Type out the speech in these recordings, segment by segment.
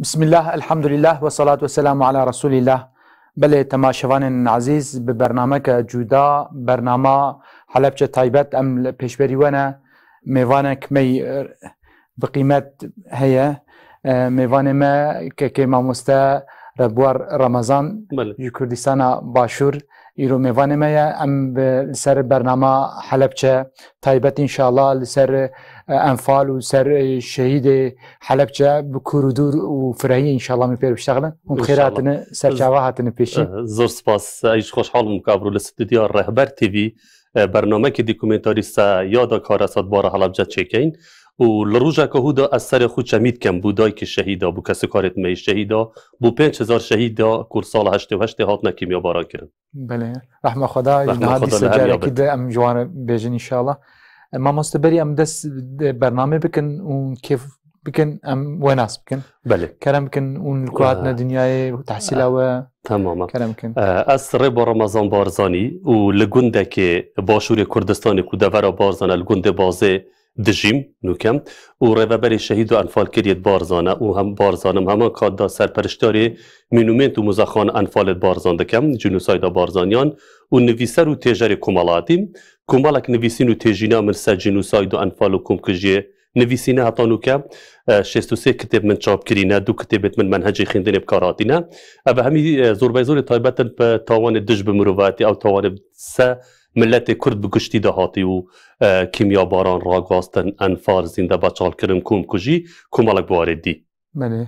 بسم الله الحمد لله والصلاة والسلام على رسول الله. بله تماشوان عزیز به برنامه که جدا برنامه حلبچه تایبت ام پیشبری ونه میوانه کمی بقیمت هیا میوانه ما که ماموسته ربوار رمضان کردستان باشور ایرو میوانه ما ام سر برنامه حلبچه تایبت انشاءالله لسر انفال و سر شهید حلبچه بکردور و فرهی انشاءالله می پیر بشتغلن و بخیراتنا سر جواهاتنا پیشی. زور سپاس. ایش خوشحال مکابرو لستودیا رهبر تیوی برنامه که دیکومنتاریستا یادا کارسات بار حلبچه چکین و لروجا که هودا از سر خود چمید کم بودای که شهیدا بو کسی کارت می شهیدا بو 5000 شهیدا کور سال 88 هات نکیمیا بارا کرد. بله رحمه خدا نهادی سجاره که ده ام جوان بیجن انشاءالله. ما مستبری ام دست برنامه بکن و کیف بکن ام وناس بکن. بله. کرم بکن اون کارتنا دنیای تحصیل و تماما. کرم بکن. از رب رمضان بارزانی و لگنده که باشور کردستان کودور بارزان لگنده بازه دجیم نوکم و رهبر شهید و انفال کریت بارزانه و هم بارزانم همان کادا سرپرشتاری مینومنت و مزاخان انفال بارزان دکم جنوسایدا بارزانیان و نویسر و تیجر کمالاتیم کمالک نویسین و تیجینا من سر جنوسایدا انفال و کمکجیه نویسینه حتی نوکم 63 کتاب من چاپ کرینه 2 کتابت من منهج خیندن بکاراتینه و همی زور تایبتن به تاوان دج بمروواتی او تاوان سه ملت کرد بگشتی دهاتی و کیمیا باران راگاستن انفار زنده بچال کرن کوم کجی کومالک واردی. بله.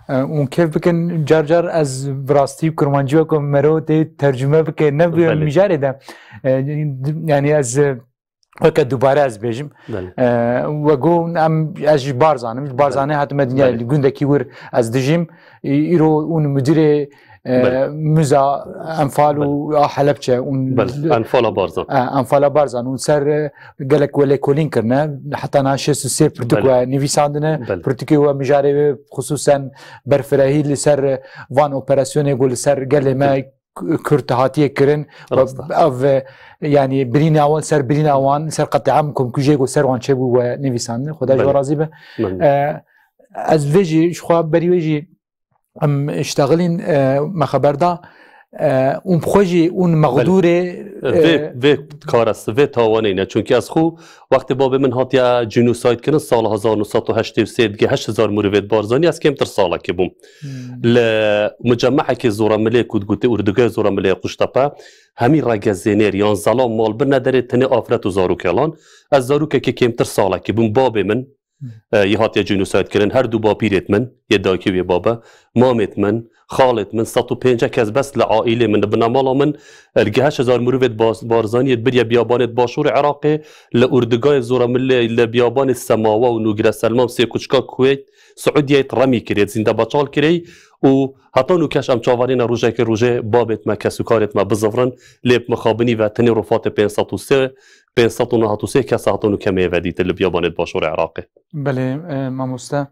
اون کیف بکن جار از براستی کرمانجی و کم مرو ترجمه بکن نبی میجاره ده یعنی از وقت دوباره از بیجم و گو ام از بارزانه حتی مدنیا گنده کیور از دجیم ایرو اون مدیر مزا انفال و حلبچه اون انفال بارزان اون سر گلک ولی کولین کرنه حتی ناشست سه پرتکو نویساندنه پرتکو و مجاره خصوصا برفراهی لسر وان اپراسیون گل سر گله ما کرتهاتیه کرن و یعنی برین اول سر برین اوان سر قطعام کم کجی گل سر وان چه بو و نویساندنه خدا جو راضی به از وجی شخواب بری وجی ام اشتغلين ما خبر دا اون بخوجي اون مغدوره و کارست و تاوانینه چونکه از خو وقتی باب من هاتیا جنوساید کنن سال 1983 دیگه 8000 مروید بارزانی از کمتر ساله که بوم لمجمعه که زورمله کودگوته اردوگاه زورمله قشتپه همین رگزینر یا ظلام مال بر نداره تنه آفرت و زاروکلان از زاروکه که کمتر ساله که بوم باب من یه هات یا جنوساید کردن هر دو باپیرت من یه دایکی و بابا مامت من خالت من 150 کس بس لعائله من بنامالا من الگه 8000 مروید بارزانیت بریا بیابانت باشور عراقی لأردگاه زورمله لبیابان السماوه و نوگره سلمان سی کچکا کویت سعودیه رمی کرد زنده بچال کری و حتی نوکش ام چاوارین روژه که روژه بابت ما کسوکارت ما بزفرن لیب مخابنی و تنی رفات 503 کس حتی نوکمه ودیت لبیابانت باشور عراقی. بله ماموستا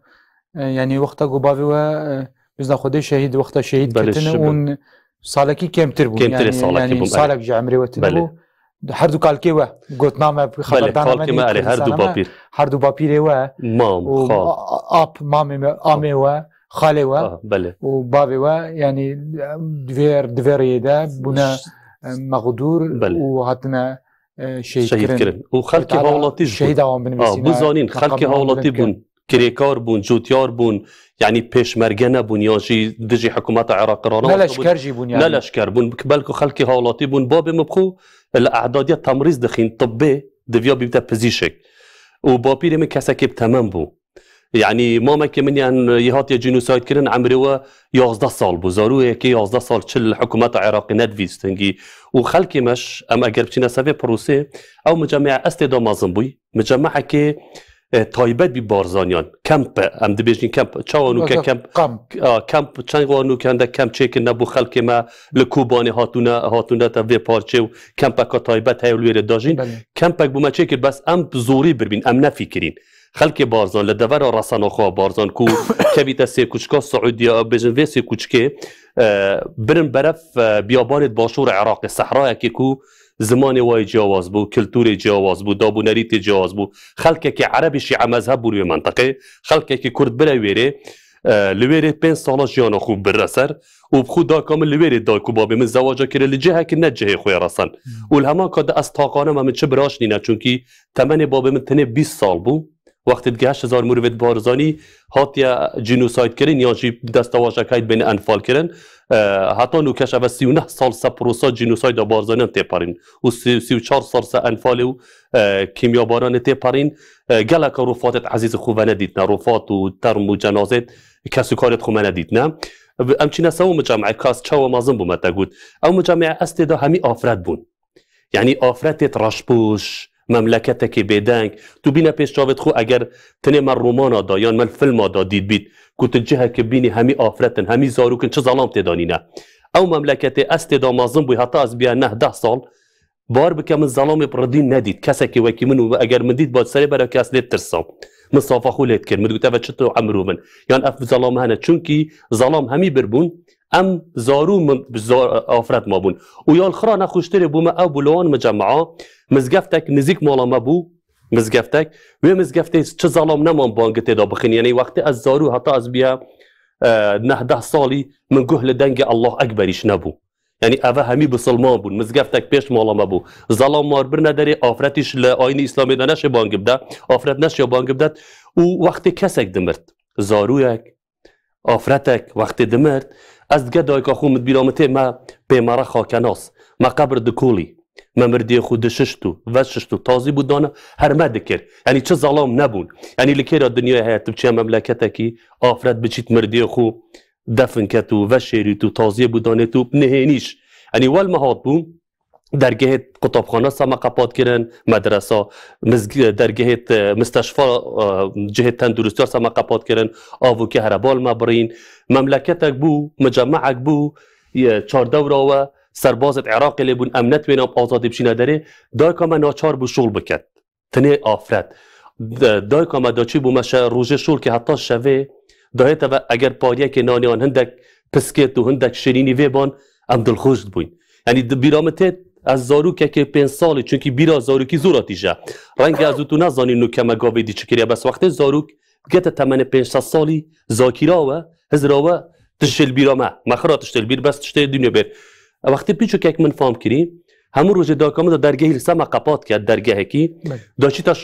یعنی وقتا گوباوی و بزن خودی شهید وقتا شهید کتنه اون سالکی کمتر بود یعنی سالک جعمری وتنه بود هر دو کالکی و گوتنامه خبردارنامه هر دو باپیره و مام خال آب مامی و خاله و و بابی و یعنی دویر ده بنا مغدور و هاتنا شهید کرن و خلکی حوالاتی بزانین خلکی حوالاتی بون کریکار بون جوتیار بون یعنی پیشمرگه نبون یا دجی حکومت عراق رانا نلشکر جی بون یعنی نلشکر بون بلکه خلکی حوالاتی بون باب مبخو الاعدادیت تمریز دخین طبی دویا بیبتا پزیشک و باپیر من کسکی تمام بون یعنی ماما که من یعنی یهات یا جنوساید کردن عمری و 11 سال بو زاروی که 11 سال چل حکومت عراقی ندویستنگی و خلکی مش ام اگر بچینه سوی پروسه او مجمع استدا مازن بوی مجمعه که تایبت بی بارزانیان کمپ ام دبیجین کمپ چاوانو که کمپ چند وانو که انده کمپ چه که نبو خلک ما لکوبانی هاتونه تا وی پارچه و کمپ که تایبت هیلویر داجین کمپ بو ما چه که بس ام زوری بربین ام نفکرین خلک بارزان لدور رسانه خواه بارزان کو کبیت سی کوچکا سعودیا بجن وی سی کوچکه برن برف بیابانت باشور عراق صحرای که کو زمان وای جواز بو کلتور جواز بو دابونریت جواز بو خلک که عربی شیعه مذهب بروی منطقه خلک که کرد بلا ویره لویره 5 سال جیان خوب برسر و بخود دا کامل لویره دا کو بابی من زواجا کرده لجهه که نه جهه خوی رسن و الهما کده از طاقانه من چه براش نینه چونکی تمن بابی من تنه 20 سال بو وقتی دیگه 8000 مروت بارزانی هاتیا جنوساید کردن یا جی دستاواژه کاید بین انفال کردن حتی نوکش اول 39 سال سپروسا جنوساید بارزانی تپارین و 34 سال سا انفال و کیمیاباران تپارین گلک رفات عزیز خوب ندیدن رفات و ترم و جنازت کسی کارت خوب ندیدن امچین سو مجمع کاس چاو مازن بوم تگود او مجمع استدا همی آفرد بون یعنی آفرتت راشپوش مملکتك بدنگ تو بينا پیش جاوت خو اگر تنه من رومانا دا یا من فیلم دا دید بید کت جهه که بینی همی آفرتن همی زاروکن چه ظلام تدانی نه او مملکت است دا مازن بوی حتی از بیا 9-10 سال بار بکه من ظلام بردین ندید کسی که وکی منو اگر من دید باید سری برای کس لید ترسام من صافا خو لید کرد من دوتا و چطور عمرو من یعنی اف ظلام هنه چونکی ظلام همی بربون ام زارو من آفرت ما بون و یا الخرا نخوشتری بوم او بلوان مجمعا مزگفتک نزیک مالا ما بو مزگفتک و مزگفته چه ظلام نمان بانگت دا بخین یعنی وقتی از زارو حتی از بیا 9-10 سالی من گهل دنگ الله اکبریش نبو یعنی اوه همی بسلمان بون مزگفتک پیش مالا ما بو ظلام مار بر نداری آفرتش لآین اسلامی دا نشه بانگ بده آفرت نشه بانگ بده و وقتی کسک دمرد زارویک آفرتک وقتی دمرد از دیگه دای که خود بیرامته ما پیماره خاکناس ما قبر دکولی ما مردی خود ششتو و ششتو تازی بودانه هر مده کرد یعنی چه ظلام نبون یعنی لکیر دنیای حیات بچه مملکته کی آفرت بچیت مردی خود دفن کتو و شیری تو تازی بودانه تو نهینیش یعنی والمهات بون درگه قطابخانه سما قپات کردن مدرسه درگه مستشفى جهه تندرستی سما قپات کردن آبو که هربال مبرین مملکتک بو مجمعک بو 14 و سربازت عراق لی بون امنت بینام آزادی بشینه داره دای که من ناچار بو شغل بکد تنه آفرد دای که من داچی بو مشه روژه شغل که حتی شوه دایت و اگر پاریه که نانیان هندک پسکت و هندک شرینی ویبان ام دلخوشت بوین یعنی بیرامتت از زاروک که 5 سالی چونکی بیرا زاروکی زوراتیشه رنگ از تو نزانی نو کما گاوی دی چکریه بس وقتی زاروک گت تمن 5 سالی زاکیرا و هزراوه تشل بیرا ما مخرا تشل بیر بس تشل دنیا بیر وقتی پیچو که من فهم کردیم همون روز داکام درگاهی لسما قپات کرد درگاهی کی داشتی تا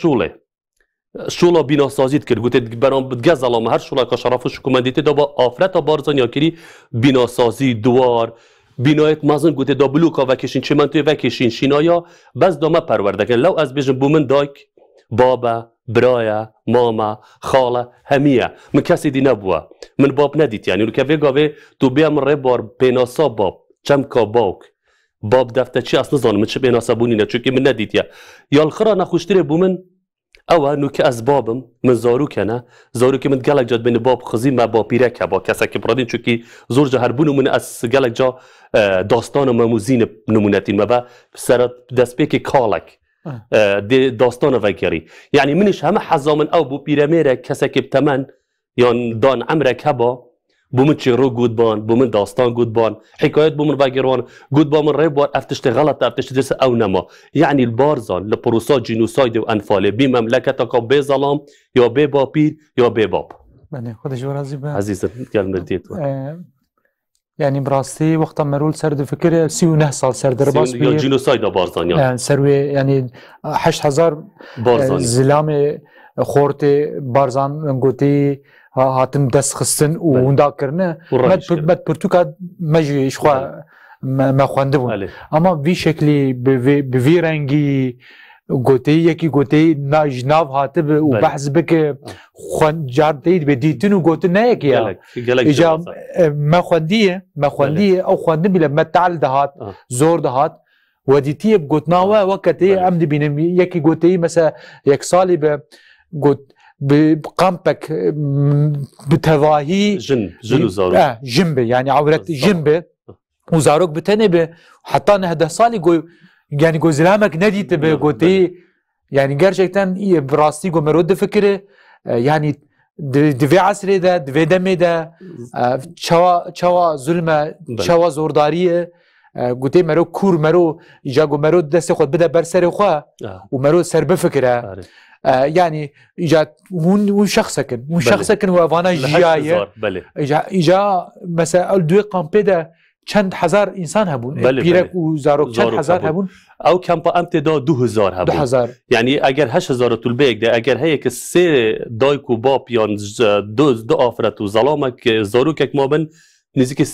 شولا بینا سازید کرد گوته برام بدگه ظلام هر شولا که شرافش کومندیته دا با آفرت بارزان یا کری بینا سازی دوار بینایت مازن گوته دا بلوکا وکشین چه من توی وکشین شینایا بس دامه پرورده کن لو از بیشم بومن دایک بابا برایا ماما خاله همیه من کسی دی نبوه من باب ندید یعنی رو که ویگاوه تو بیام ره بار بیناسا باب چمکا باوک باب دفته چی اصلا زانم چه بیناسا بونی نه چون که من ندید یا الخرا نخوشتره بومن اوه نو که از بابم من زارو کنه زارو که من گلک جاد بین باب خزی ما با پیره که با کسی که برادین چون که زور جا هر بونو من از گلک جا داستان و مموزین نمونتین و سر دست پیک کالک داستان وگری یعنی منش همه حزامن او بو پیره میره کسی که بتمن یا دان عمره که با بومن چی رو گود بان بومن داستان گود بان حکایت بومن وگروان گود بان من ریبوار افتشت غلط افتشت درس او نما یعنی البارزان لپروسا جنوساید و انفاله بی مملکت که به ظلام یا به باپیر یا به باب بله خودش راضی به عزیزم گل مردیت یعنی براستی وقتا مرول سر دو فکر 39 سال سر در باس یا جنوساید بارزان یا سروی یعنی 8000 زلام خورت بارزان گوتی هاتم دست خستن و اوندا کرنه مد پرتوکا مجیش خوا ما خوانده بود اما وی شکلی به وی رنگی گوتی یکی گوتی ناجناو هاته و بحث بکه خوان جاردید به دیتن و گوتی نه یکی اجا ما خواندیه او خوانده بیله متعال دهات زور دهات و دیتیه بگوتناوه وقتی عمد بینم یکی گوتی مثلا یک سالی به گوت بقامبك بتواهي جن وزاروك جنبه يعني عورت جنبه وزاروك بتنبه حتى نهده صالي جو يعني جو زلامك نديت بقوتي يعني gerçekten براستي جو مرود فكره يعني دفي عصري ده دفي دمي ده چوا ظلمه چوا زورداریه گوته مرو کور مرو جا جو مرو دست خود بده بر سر خو و مرو سر بفکره يعني اجا هون شخصكن هون شخصكن وافانا جيايه اجا مثلا دوی قامپدا چند هزار انسان هبون پیرک و زاروک چند هزار هبون او کمپا امتدا 2000 هبون 2000 یعنی اگر 8000 طول بیگ ده اگر هی که سه دایک و باب یا دو آفرت و ظلامک زاروکک ما بن نزدیک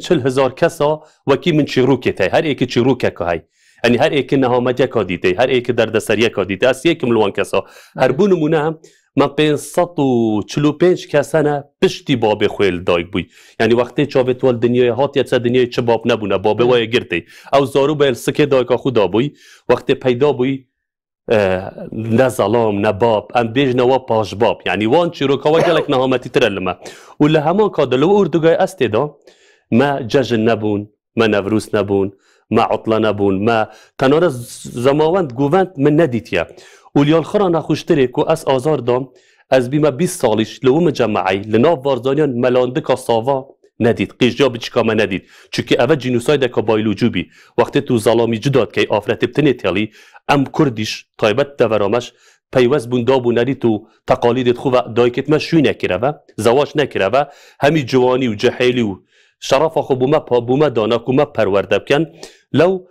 35-40 کسا وکی من چیروکت هر یکی چیروکک های یعنی هر یک نهامت کادیته هر یک دردسری کادیته از یک ملوان کسا هر بونمونه من 545 کسانه پشتی باب خویل دایک بوی یعنی وقتی چابت وال دنیای هات یا دنیای چه باب نبونه باب وای گرتی او زارو بیل سکه دایکا خدا بوی وقتی پیدا بوی نه ظلام نه باب ام بیج نوا پاش باب یعنی وان چیروکا و گلک نهامتی ترلمه و لهمان کادلو اردوگای استیدا ما جشن نبون ما نوروز نبون ما عطله نبون ما تنار زماوند گووند من ندیتیه ولیال خرا نخوشتره که از آزار دام از بیمه 20 سالش لو مجمعی لناف وارزانیان ملانده که ساوا ندید قیجا بچکا ما ندید چونکه اوه جنوساید که بایلو جوبی وقتی تو ظلامی جداد که آفرت بتنی تیالی ام کردیش طایبت دورامش پیوز بوندابو ندید تو تقالیدت خوبه دایکت ما شوی نکره و زواج نکره و همی جوانی و جحیلی و شرف خو بوما دانا كوما پرورده بکن لو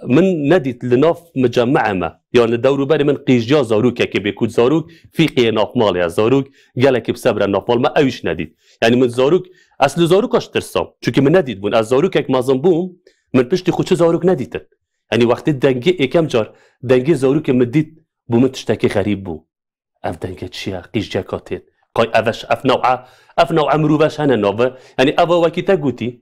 من ندیت لناف مجمع ما يعني دورو بري من قيجيا زاروك كي بيكون زاروك في قي ناف مال يا زاروك قالك بصبر ناف مال ما اويش نديت يعني من زاروك اصل زاروك اش ترسام چونكي من نديت بون از زاروك هيك مازن بوم من بشتي خوش زاروك نديت يعني وقت دنگي كم جار دنگي زاروك مديت بو من تشتكي غريب بو اف دنگي تشيا قيجيا كاتين قاي افش اف نوع مروفش هنه نوه يعني اوا وكي تقوتي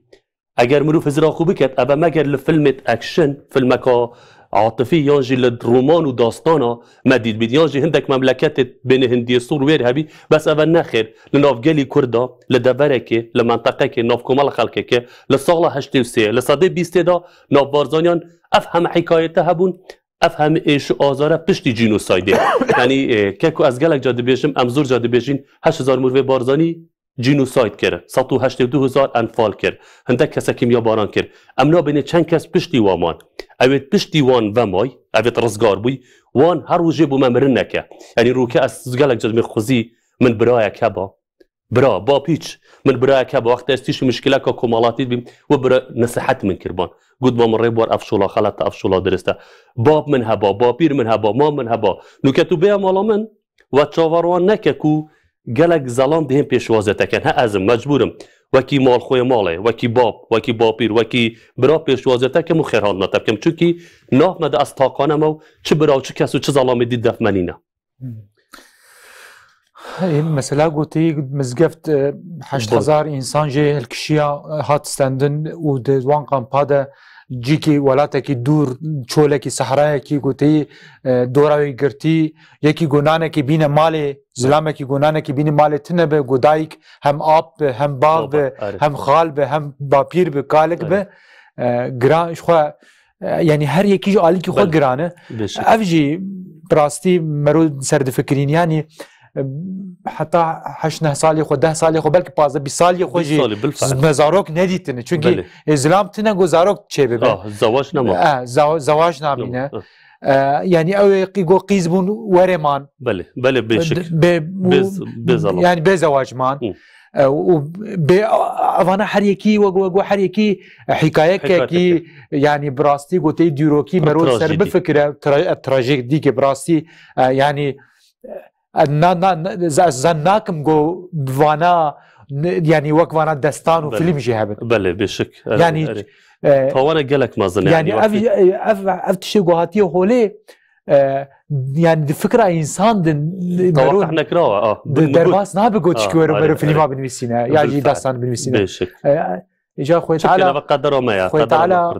اگر مروف هزرا خوب بکرد اما مگر لفیلمت اکشن فیلمکا عاطفی یانجی لدرومان و داستانا مدید بید یانجی هندک مملکت بین هندی سور ویر هبی بس اول نخیر لنافگلی کردا لدبره که لمنطقه که ناف کمال خلقه که لساله 83 لساده 20 دا ناف بارزانیان افهم حکایته هبون افهم ایش آزاره پشتی جینوسایده یعنی که از گلک جاده بیشم امزور جاده بیشین 8000 مروف بارزانی جینوساید کرد 182,000 انفال کرد هندک کسا کیمیا باران کرد امنا بین چند کس پشتی وامان اوید پشتی وان و مای اوید رزگار بوی وان هر وجه بو ممرن نکه یعنی روکه از گلک جدمی خوزی من برای کبا برا با پیچ من برای کبا وقت استیش مشکله که کمالاتی بیم و برای نصیحت من کربان گود ما من ریبوار افشولا خلط افشولا درسته باب من هبا بابیر من هبا ما من هبا نوکتو بیا مالا من و چاوروان نکه کو گلک زلام دهم پیشوازه تکن ها ازم مجبورم وکی مال خوی ماله وکی باب وکی باپیر وکی برا پیشوازه تکم و خیران نتبکم چونکی ناف مده از تاقانم و چه برا و چه کس و چه زلامی دید دف منینه این مسئله گوتی مزگفت 8000 انسان جه الکشیا هات ستندن و دوان قمپاده جی کی ولاته کی دور چوله کی صحرا کی گوتی دوراوی گرتی یکی گونانه کی بین مال زلامه کی گونانه کی بین مال تنه به گودایک هم آب هم باغ هم خال به هم باپیر به کالک به گران خو یعنی هر یکی جو علی کی خو گرانه افجی براستی مرو سرد فکرین یعنی حتی 8 سالی خو 10 سالی خو بلکه 15 سالی خو جی مزاروک ندیتنه چونکه اسلام تنه گزاروک چه به زواج نما زواج نامینه يعني او يقو قيزبون ورمان بله بشك يعني بزواج مان وانا حريكي وقو حريكي حكايه كي يعني براستي قوتي ديروكي مرو سر بفكره تراجيك ديك براستي يعني زناكم جو بوانا يعني وقوانا دستان وفيلم جهبت بله بشك يعني فوانا قالك ما ظن يعني اف تشي قواتي هولي يعني فكره انسان توقع نكراوه درباس نابقو تشكيرو مرو فيلم بنويسينا يعني داستان بنويسينا بشك اجا خويا تعالى بقدر ما يا خويا تعالى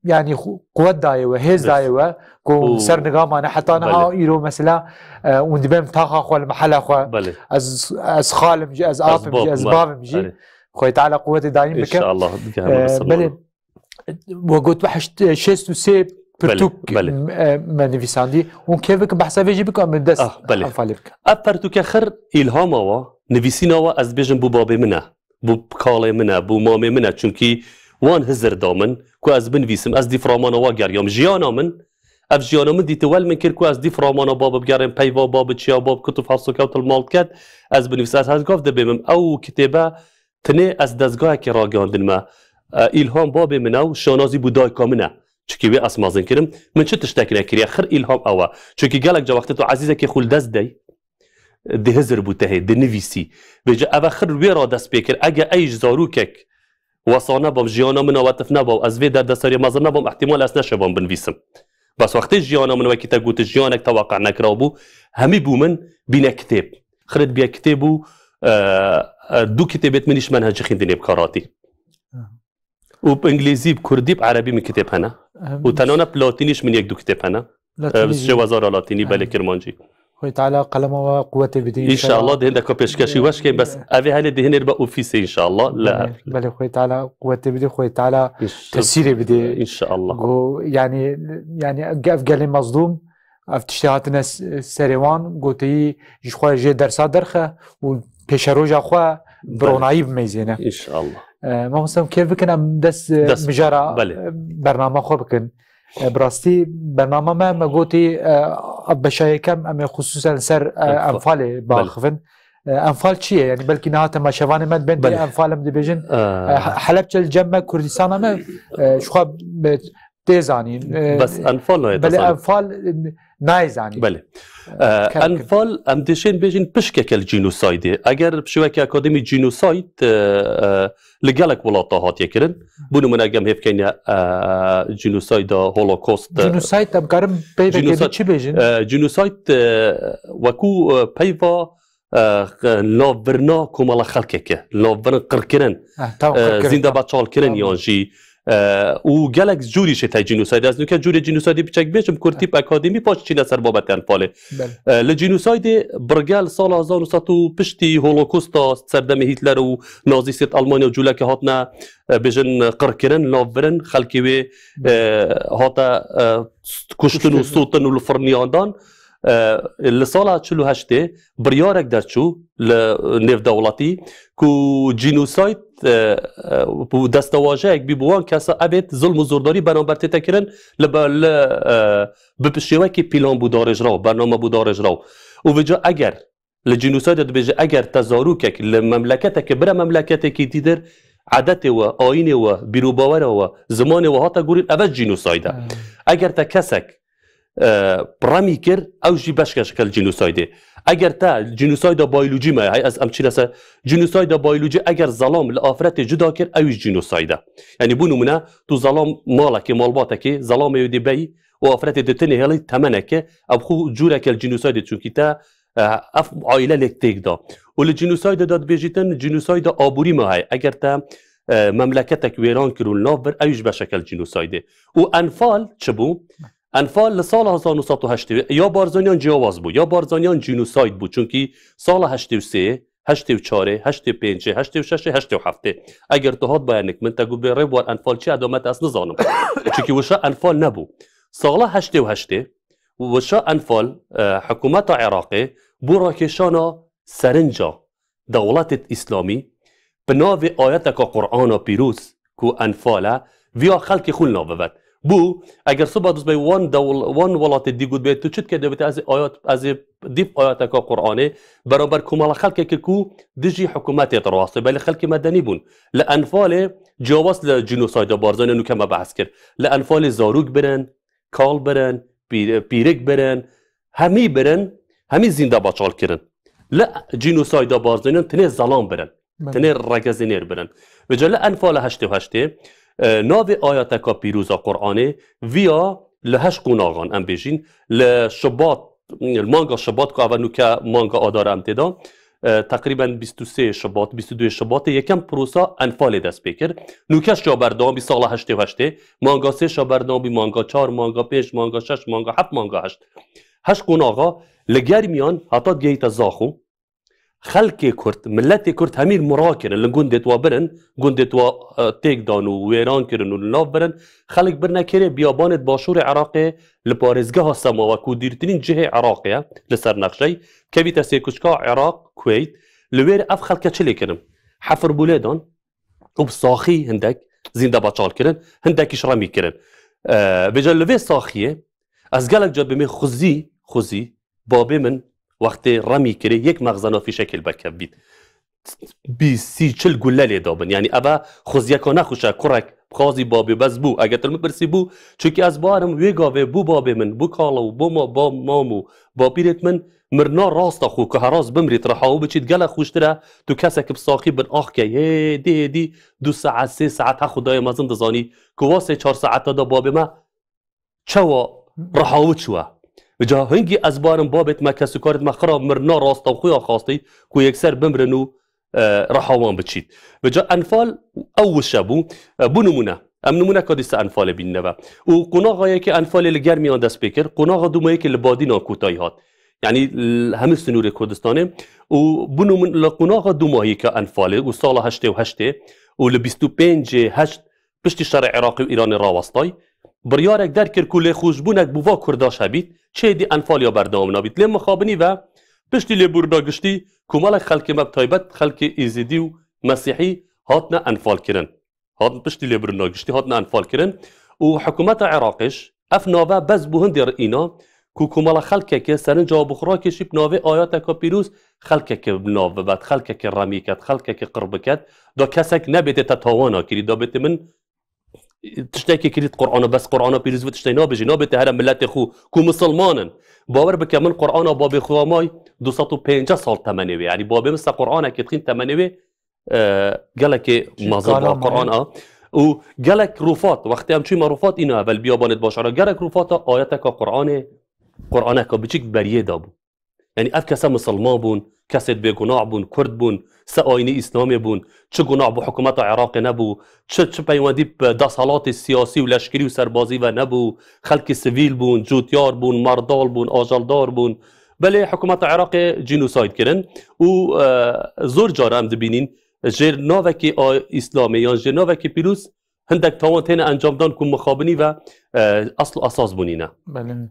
يعني قوت دايوه هيز دايوه كو سر نقام انا حتى انا يرو مثلا وندبم تاخا خو المحل اخو از خالم جي از افم جي از بابم جي خويا تعالى قوت دايم بك ان شاء الله بله وقلت بحشت شيست وسي برتوك منفيساندي وكيفك بحسب يجي بك من دس فالك ابرتوك اخر الهاموا نفيسينوا از بيجن بو بابي منه بو بكالي منه بو مامي منه چونكي وان هزر دامن كو از بنويسم از ديفرامان واقر يوم جيانا من اف جیانا من دیت ول من کرد کو از دی فرامانا باب بگرم پیوا باب چیا باب کتب حفظ کوت المال کرد از بنویس از گفت بهم او کتابه تنه از دزگاه که راگاندن ما الهام باب منو شانازی بودای کامنه چکی وی اسمازن کرم من چه تشتاک نکری آخر الهام اوه چکی گلک جا وقت تو عزیزه که خول دست دی ده هزر بوده ده نویسی بجا اواخر وی را دست بکر اگه ایش زاروکک وصانه بام جیانا من واتف نباو از وی در دستاری مازن نبام احتمال از نشبام بنویسم بس وقتی جیانا من وکی تا گوت جیانک توقع نکرابو همی بو من بینه کتاب خرد بیا کتابو دو کتابت منیش منهج خیندنی بکاراتی و بانگلیزی بکردی بعربی من کتاب هنه و تنانه بلاتینیش من یک دو کتاب هنه بس جوازار لاتینی بله کرمانجی خوی تعالی قلم و قوت بدی ان شاء الله دهنده که پیشکشی وش که بس اوی حال دهنه رو با اوفیس ان شاء الله لا بله خوی تعالی قوت بدی خوی تعالی تسیری بدی ان شاء الله يعني قف قال مصدوم افتشتهاتنا سريوان قوتي جخوا جي درسا درخه وبيشروج اخوا برونايب ميزينه ان شاء الله ما مثلا كيف بكن ام دس مجارة برنامج خو بكن براستي برنامج ما قوتي بشاي كم ام خصوصا سر انفال باخفن انفال چیه یعنی بلکه نهایت ما شوانه مد بین انفال مد بیجن حلب چل جمع کردستان ما شخوا تيزانين بس انفال نه بله انفال نایزانی بله انفال ام دشین بیجن پشکل جینوساید اگر بشوکی اکادمی جینوساید لگلک ولاتا هات یکرن بونو من اگم هف کنیا جینوساید هولوکوست جینوساید ام کارم پیدا کردی چی بیجن جینوساید وکو پیوا لاورنا کومالا خلکه لاورن قرکرن زنده بچال کرن یانجی و گلک جوری شده جینوساید از نوکه جوری جینوسایدی بچک بیشم کرتی په اکادمی پاش چی نصر بابت انفاله لجینوساید برگل سال 1900 پشتی هولوکوست سردم هیتلر و نازیست آلمانیا و جولک هاتنا بیشن قرکرن لاورن خلکی و هاتا کشتن و صوتن و لفرنیاندان لسال 48 بریارک درچو لنف دولتی کو جینوساید بو دستواجه یک بیبوان کسا ابد ظلم و زورداری بنابر تکرن لبال بپشیوه که پیلان بودارج راو برنامه بودارج راو و وجا اگر لجینوساید بجا اگر تزاروکک لمملکتک برا مملکتک دیدر عادت و آین و بیروباور و زمان و هاتا گورید اول جینوسایده اگر تا کسک برامی کر او جی بشکش کل جینوسایده اگر تا جینوساید بیولوژی ما هی از امچی نسا جینوساید بیولوژی اگر ظلام لآفرت جدا کر اویش جینوسایده یعنی بونو منه تو ظلام مالک مالباتک ظلام یودی بی و آفرت دتنی هلی تمنک او خو جورک الجینوساید چونکی تا اف عائله لکتیک دا و الجینوساید داد بیجیتن جینوساید آبوری ما هی اگر تا مملکتک ویران کرول نافر اویش بشکل جینوسایده و انفال چبو انفال لسال 1908 یا بارزانیان جواز بود یا بارزانیان جینوساید بود چونکی سال 83 84 85 86 87 اگر تو هات بیانک من تگو به روار انفال چی ادامت از نزانم چونکی وشا انفال نبود سال 88 وشا انفال حکومت عراقی براکشانا سرنجا دولت اسلامی بناو آیت که قرآن پیروز کو انفاله ویا خلق خول نابود بو اگر صبح دوست به وان ولات دیگود به تو چت که دویت از آیات از دیپ آیات که قرآنه برابر کمال خلق که کو دیجی حکومت اعتراضه بله خلق مدنی بون لانفال جواز لجنوساید بارزان نو کما بحث کرد لانفال زاروک برن کال برن پیرک برن همی برن همی زنده بچال کرن لا جنوساید بارزان تنه ظلام برن تنه رگزنیر برن و جل انفال 88 ناو آیات که پیروز قرآنه ویا لهش قناغان ام بیشین لشباط المانگا شباط که اول که مانگا آدار امتدا تقریبا 23 شباط 22 شباط یکم پروسا انفال دست بکر نوکش جابردان بی سال 88 مانگا 3 شابردان بی مانگا 4 مانگا 5 مانگا 6 مانگا 7 مانگا 8 هش قناغا لگرمیان حتی گیت زاخو خلق کرد ملت کرد همین مراکن لگندت و برن گندت و تیک دانو ویران کرن و لاف برن خلق برن کره بیابانت باشور عراقی لپارزگاه سما و کودیرترین جه عراقیه لسر نقشه که بیت سیکوشکا عراق کویت لویر اف خلق چلی کرن حفر بولادان و بساخی هندک زنده بچال کرن هندکیش رامی کرن بجا لوی ساخیه از گلک جا بمی خوزی بابی من وقتی رمی کری یک مغزنا فی شکل بکب بید 20-40 گله لیدابن یعنی اوه خوزیکانه خوشه کرک خازی بابی بز بو اگر تلمی برسی بو چونکه از بارم ویگاوه بو بابی من بو کالاو بو ما با مامو با پیرت من مرنا راست خو که هراز بمرید رحاو بچید گله خوشتره تو کسک بساقی بن آخ که دی 2 ساعت 3 ساعت ها خدای مزن دزانی که واسه 4 ساعت دا بابی ما چوا رحاو چوا بجا هنگی از بارم بابت ما کسو کارت ما خراب مرنا راست و خویا خواستی که یکسر بمرنو رحاوان بچید بجا انفال او شبو بو نمونه ام نمونه کادیست انفال بین نوا و قناغایی که انفال لگرمیان دست بکر قناغ دومایی که لبادی ناکوتایی هات یعنی همه سنور کردستانه و بو نمونه لقناغ دومایی که انفاله و سال 88 و ل 25/8 پشت شرع عراقی و ایران راوستای بریارک در کرکول خوشبونک بوا کرداش هبید چه دی انفال یا بردام نابید لیم مخابنی و پشتی لبوردا گشتی کمال خلق مب تایبت خلق ایزیدی و مسیحی هاتنا انفال کرن هات پشتی لبوردا گشتی هاتنا انفال کرن و حکومت عراقش اف ناوه بز بوهن در اینا کو کمال خلق که سرن جواب خورا کشیب ناوه آیات کا پیروز خلق که ناوه بعد خلق که رمیکت خلق که قربکت دا کسک نبیت تتوانا کری دا بیت من تشتاكي كريت قرآن بس قرآن بيرز وتشتينا بجي نابت هرم ملت خو كو مسلمانن باور بك من قرآن بابي خو ماي 205 سال تمنوي يعني بابي مثل قرآن كتخين تمنوي قالك مازال قرآن و قالك رفات وقتی هم چوی رفات اینا اول بیابانت باشاره قالك رفات آیتك قرآنك بچیک بریه دابو يعني اف کسا مسلمان بون کسید بگناع بون کرد بون سه آینه اسلامی بون چه گناع بو حکومت عراق نبو چه پیوندی به دستالات سیاسی و لشکری و سربازی و نبو خلق سویل بون جوتیار بون مردال بون آجالدار بون بله حکومت عراق جینوساید کرن و زور جاره هم دبینین جر ناوکی اسلامی یا جر ناوکی پیروز هندک تاوان تین انجام دان کن مخابنی و اصل و اساس بونینه بله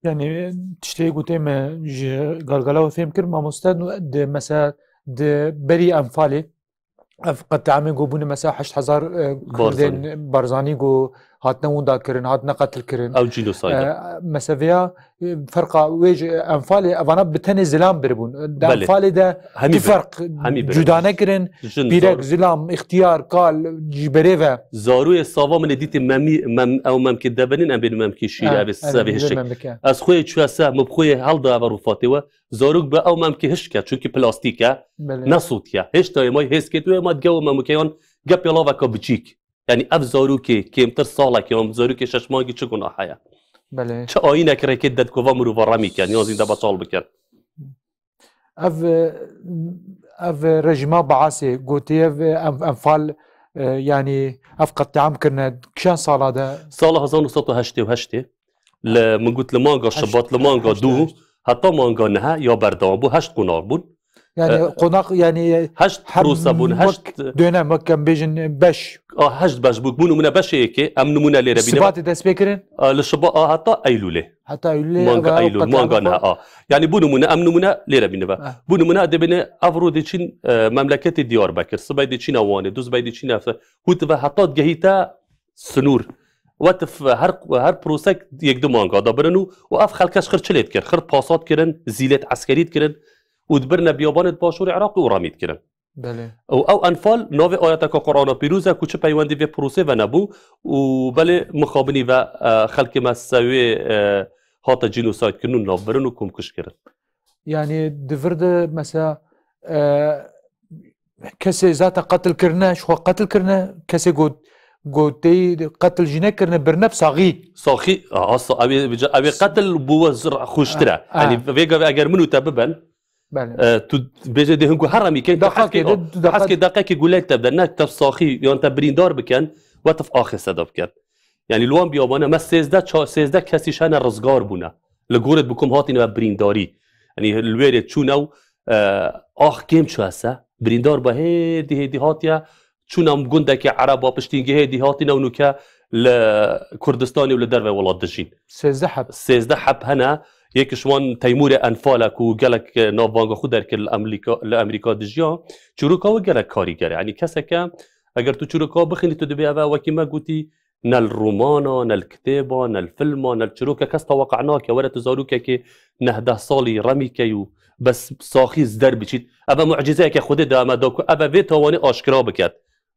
يعني تشتي قلتيم قالقلاو ثيم كرما مستند مثلا بري انفالي قد تعمل قبون مثلا 8000 كردين برزاني قو هاتنا وندا كرن هاتنا قتل كرن او جينوسايد مثلا فرق ويج انفالي افانا بتني زلام بربون انفالي ده في فرق جدانه كرن بيرك زلام اختيار قال جبريفا زاروي الصاوا من ديت او ممكن دبنين ام بين ممكن شيء بس هالشكل از خوي شو سا مبخوي هالدا ورفاتوا زاروك با او ممكن هشكا چونكي بلاستيكا نصوتيا هش تا ما هس كتو ما جو ممكن جاب يلا وكا بچيك يعني اف زاروكي كيمتر صالك يوم زاروكي ششماگی چه گناهه بله چه آینه که رکدت کووا مرو ورمی کن نیازی ده بطال بکن اف رژیما بعاسی گوتی انفال يعني اف قطعام كرنا كشان سال هذا سال 1988 من قلت لمانجا شباط لمانجا دو حتى مانجا نها یا بردام بو 8 قنار بون يعني قناق يعني 8 پروسه بون 8 دونم كم بيجن باش 8 باش بون نمونه باش هيك ام نمونه لي ربينا سبات دس بكرن للشبا حتى ايلوله مانجا ايلول مانجا نها يعني بو نمونه ام نمونه لي ربينا بو نمونه دبنا افرو ديشين مملكه ديار بكر سباي ديشين اوانه دوز باي ديشين هوت حتى جهيتا سنور وقت هر پروسه یک دو مانگا دابرنو و اف خلکش خر چلیت کرد خر پاسات کردن زیلت عسکریت کردن و دبرنا بیابانت باشور عراق و رامید کردن بله او انفال نو آیات کا قرآن پیروزه کوچه پیوندی به پروسه و نبو و بله مخابنی و خلک مساوی هات جنوساید کردن نو برنو کم کش کردن يعني دفرد مثلا کسی ذات قتل کرنه شو قتل کرنه کسی قوتي قتل جناك كرنا برنب صاغي ابي قتل بوزر خوشترا يعني فيجا اگر منو تببن تو بيجي ده هنكو حرمي كي دقيقه يقول لك تبدا انك تفصاخي يعني تبريندار بكن وتف اخر صدف كان يعني الوان بيابانا ما 13 كسي شان رزقار بونا لغورت بكم هاتين برينداري يعني الويرت چونو اخ كيم شو هسه بريندار به هدي هاتيا چونم گندك عربا پشتینگه هدی هاتینا و نوکا لکردستانی و لدرو ولاد دجین 13 حب هنا یکشوان تیمور انفالک و گلک ناوانگا خود در که لامریکا دجیا چروکا و گلک کاریگره یعنی کسی که اگر تو چروکا بخینی تو دبی اوه وکی ما گوتی نا الرومانا نا الكتابة نا الفيلم نا الشروكة كاس توقعناك ولا تزاروك كي نهده صالي رمي كيو بس ساخيز در بچید اما معجزه که خود دا ما دا اما وی توانی آشکرا بکرد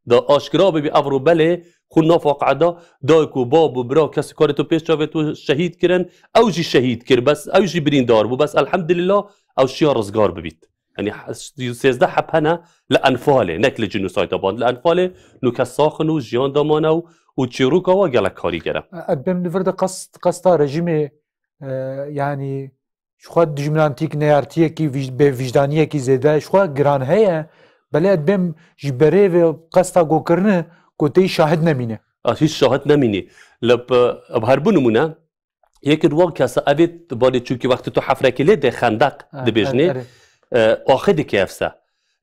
دا آشکرا ببی افرو بله خون نافاق دا دا کو باب و برا کسی کار تو پیش جاوه تو شهید کرن او جی شهید کر بس او جی برین دار بو بس الحمدلله او شیا رزگار ببید يعني 13 حبهنا لانفاله نكل جنوسايد بان لانفاله نو كساخنو جيان دامانو و تشيروكا و قالك كاريگرا ابن نفرد قصتا رژیم يعني شخوا دجمنانتيك نيارتيه كي بوجدانيه كي زيدا شخوا گران هيا بلا ابن جبري و قصتا گو کرنه گوتي شاهد نمينه هیچ شاهد نمینی لب هربو نمونه یک دو کسا اوید باید چونکی وقتی تو حفره کلی ده خندق ده بجنه آخه که افسه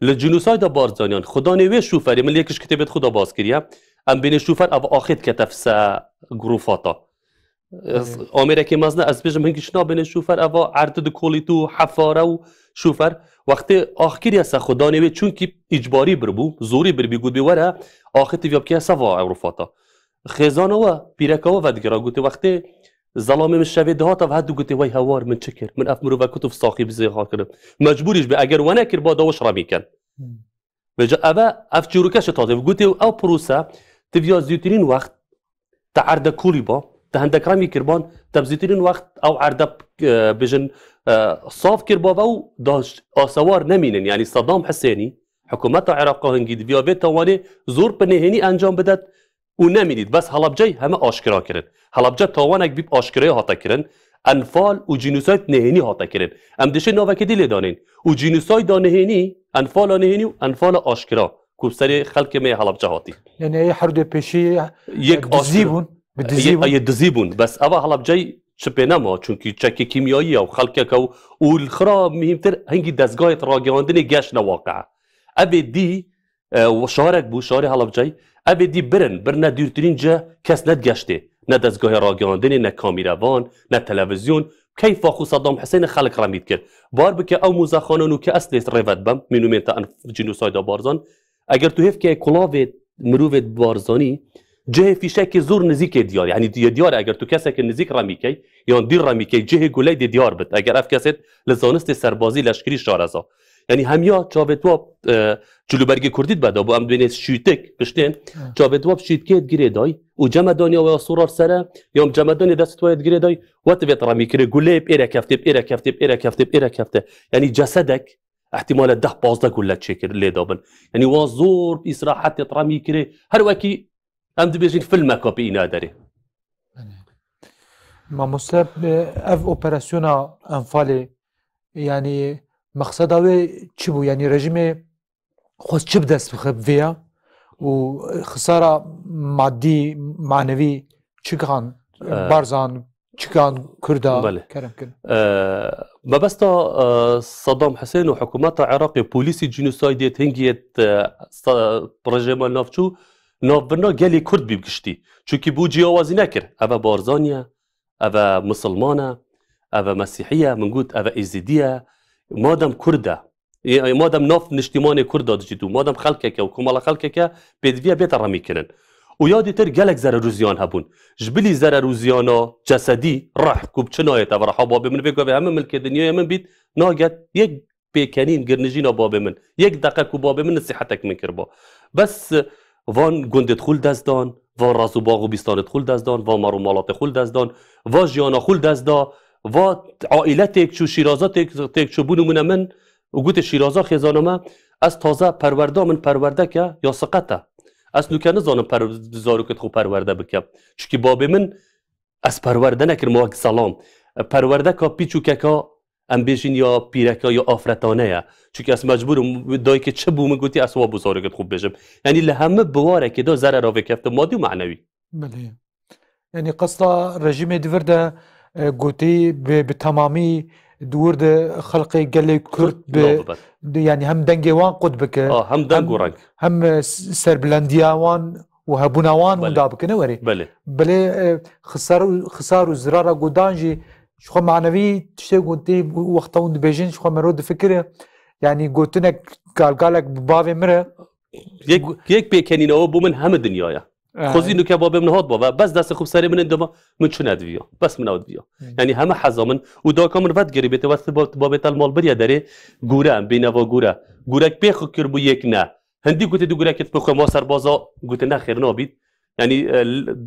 لجنوساید بارزانیان خدا نوی شوفری من یکیش کتابت خدا باز کریم ام بین شوفر او آخه که تفسه گروفاتا آمریکا مزنه از بجم هنگیش نابین شوفر او عرض ده کولی تو حفاره و شوفر وقتی آخری است خدا نوی چون که اجباری بربو زوری بربی گود بیوره آخه تیویاب که سوا گروفاتا خزانه و پیرکه و دیگرا گوته وقتی ظلام مشوی دهات و هدو گوته وای هوار من چکر من اف مرو وکتو ساقی بزی ها کردم مجبوریش به اگر ونه کر با داوش را میکن بجا اوه اف چوروکش تازه گوته او پروسه تبیا زیوترین وقت تعرض کولی با تهندک رمی کربان تبزیترین وقت او عرض بجن صاف کربا و داش آسوار نمینن یعنی صدام حسینی حکومت عراق هنگی بیا به توانه زور پنهانی انجام بدد و نمیدید بس حلبجه همه آشکرا کردن حلبجه تاوانک بیب آشکرای هاتا کردن انفال و جنوساید نهینی هاتا کردن ام دشه نوکه دیل دانین و جنوساید نهینی انفال نهینی و انفال آشکرا کوبسری خلق می حلبجه هاتی یعنی ای حرد پیشی یک دزیبون دزیبون بس اوا حلبجه چپنما چونکی چک کیمیایی او خلق کو و الخرا مهمتر هنگی دستگاه راگاندن گشت واقعه ابي دي وشارك بو شاري هلبجاي ابي دي برنا ديرترين جا كاس ندگشته نه دستگاه راگاندن نه کامیروان نه تلویزیون كيف اخو صدام حسين خلق رميد كر بار بك او موزخانانو که اصل ريفت بم مينومنت جنوسايد بارزان اگر تو هف که کلاوت مروت بارزاني جه فيشك زور نزيك ديار يعني ديار اگر تو كاسك نزيك رميكي يعني دير رميكي جه گولي ديار بت اگر اف كاسيت لزانست سربازي لشکری شارزا یعنی همیا چاوتواب جلوبرگی کردید بدا با ام دوینه شیتک بشتین چاوتواب شیتکیت گیره دای و جمدانی و سورار سره یا جمدانی دست توید گیره دای وقت بیت رامی کره گله بیره کفته یعنی جسدک احتمال 10-15 گله چکر لیدابن یعنی وازور اسراحت رامی کره هر وکی ام دو بیشین فیلم کاپی اینا داره ما مصاب اف اپراسیونا انفالی یعنی مقصد اوه چی بو یعنی رژیم خواست چی بدست بخب ویا و خساره مادی معنوی چی کن بارزان چی کن کرده کرم کن ما بس تا صدام حسین و حکومت عراقی پولیسی جنوسایدیت هنگیت رژیم نافچو نافبرنا گلی کرد بیبگشتی چونکی بو جی آوازی نکر اوه بارزانیه اوه مسلمانه اوه مسیحیه منگوت اوه ایزیدیه مادام کرده مادام ناف نشتیمان کرده دجیدو مادام خلقه و کمال خلقه بدویه بیتر رمی کنن و یادی تر گلک زر روزیان هبون جبلی زر روزیانا جسدی رح کوب چنایت و رح باب من بگو همه ملک دنیا من بید ناگت یک بیکنین گرنجینا باب من یک دقیقه کو باب من نصیحتک من کربا بس وان گندت خول دزدان وان رازو باغو بیستانت خول دزدان وان مارو مالات خول دزدان وان جیانا خول دزدا و عائلتك شو شیرازاتك شو بونو من وقلت الشيرازا خزانما از تازه پرورده من پرورده که یا سقطه از نو که نزانم زارو که خو پرورده بکم چونکه باب من از پرورده نکر موک سلام پرورده که پیچو که ام بیشین یا پیرکا یا آفرتانه یا چونکه از مجبورم دایی که چه بوم گوتی از وابو زارو که خوب بجم یعنی لهمه بواره که دا ضرر راوی کفته مادی و معنوی بله یعنی قصد رژیم دیورده گوتی به تمامی دورد خلق گلی کرد یعنی هم دنگوان قد بکه هم دنگ و رنگ هم سربلندیاوان و هبوناوان و دا بکنه وری بله خسار و زرار گودانجی شخو معنوی تشتی گوتی وقتا اون بیجین شخو مرود فکره یعنی گوتنک گالگالک باوی مره یک بیکنین او بومن همه دنیایا خوزی نو که باب من هات بابا بس دست خوب سری من اندما من چه ندویا بس من اودویا یعنی همه حظا من و دا کامن ود گری بیت وقت بابت المال بریا داره گوره بینوا گوره بخو کر بو یک نه هندی گوت دو گوره کت بخو ما سربازا گوت نه خیر نابید یعنی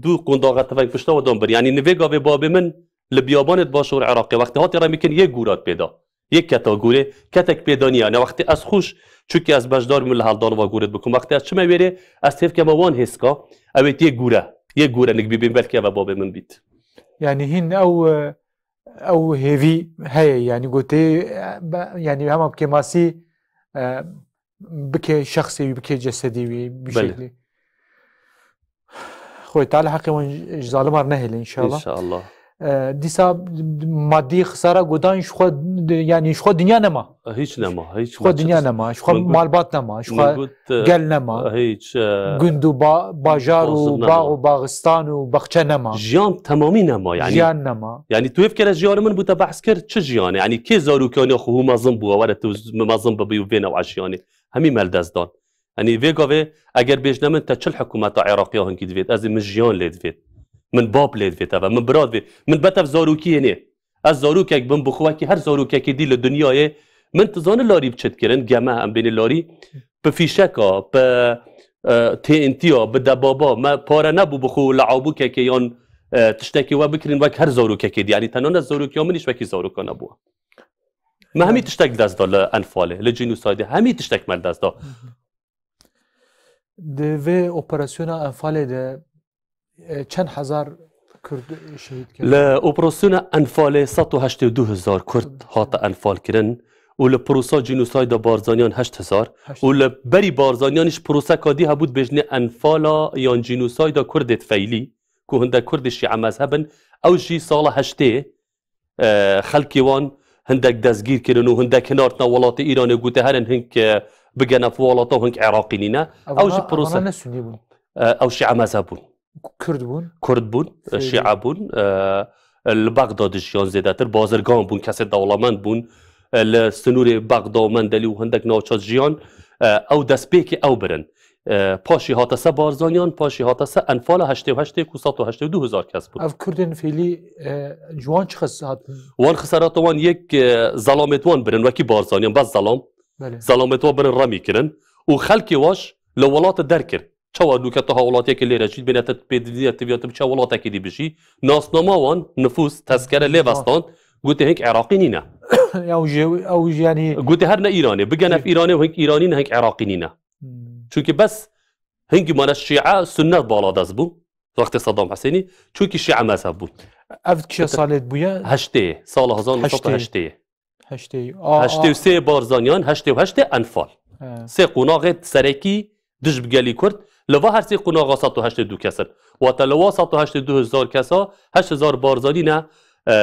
دو قنداقت تفنگ پشتا و دام بر یعنی نویگا به باب من لبیابانت باشور عراقی وقتی هاتی را میکن یک گورات پیدا یک کتا گوره کتک پیدا نیه نه وقتی از خوش چونکه از بجدار من لحالدان و گورت بکن وقتی از چه میبره از تیف که موان حسکا اویت یک گوره نک ببین بلکه و باب من بیت يعني هن او هيفي هي يعني قلتي يعني هم بكماسي بك شخصي بك جسدي بشكل خوي تعالى حقي وين ظالم نهل ان شاء الله ان شاء الله دیسا مادی خساره گودان شخو یعنی شخو دنیا نما هیچ نما هیچ شخو دنیا نما شخو مالبات نما شخو گل نما هیچ گندو باجار و باغ و باغستان و بخچه نما جیان تمامی نما یعنی جیان نما یعنی تو فکر جیان من بوده بحث کرد چه جیانه یعنی کی زاروکانی خو مازم بو ولا تو مازم ببیو بین او عشیانه همین مل دزدان یعنی ویگاوه اگر بیجنمن تا چل حکومت عراقی ها هنگی دوید از مجیان لید وید من باب لید وید و من براد وید من بتف زاروکی نه از زاروک بم بخواه که هر زاروک که دی لدنیای من تزان لاری بچت کرن جمع ام بین لاری به فیشکا به تی انتیا به دبابا ما پاره نبو بخو لعابو که یان تشتکی و بکرین وک هر زاروک که دی یعنی تنان از زاروکی ها منیش وکی زاروکا نبوه ما همی تشتک دست دا لانفاله لجنوسایده همی تشتک مل دست دا دوی اپراسیون انفاله ده چند هزار کرد شهید کرد؟ لأوبراسيون أنفال 182,000 كرد هات أنفال كرن ولبروسا جنوسايد بارزانيان 8,000 ولبري بارزانيانش بروسا كادي هبود بجني أنفالا يان جنوسايد كرد فيلي كو هندا كرد الشيعة مذهبا أو جي صالة هشته خلقي وان هندك دزگير كرن وهندك كنارتنا ولات إيران قوته هرن هنك بجنا في ولاتا وهنك عراقينينا أو جي بروسا أو شيعة مذهبون کرد بون شیعه بون لبغدادشیان زیادتر بازرگان بون کسی دولمند بون لسنور بغداد دلی و هندک ناوچاز جیان او دست بیک او برن پاشی هاتسه بارزانیان پاشی هاتسه انفال 88 و 182,000 کس بود اف کردن فعلی جوان چه خسارت وان خسارت وان یک ظلامت وان برن وکی بارزانیان بس ظلامت وان برن رمی کرن و خلکی واش لولات درکر چه نکته ها ولاتی که لیره چید بینه تبدیلیت تبیاتم چه ولاتی که دی بشی ناسنامه وان نفوس تذکره لیوستان گوته هنگ عراقی نینه او یعنی گوته هر نه ایرانه بگن اف ایرانه و هنگ ایرانی نه هنگ عراقی نینه چونکه بس هنگی من الشیعه سنت بالا دست بو وقت صدام حسینی چونکه شیعه مذهب بود افت که سالت بویا هشته سال 1908 هشته و سه بارزانیان هشته و هشته انفال سه قناغت سرکی دش بگلی کرد لوا هر سی قناغا 182 کسر و تا لوا 182,000 کسا 8,000 بارزانی نه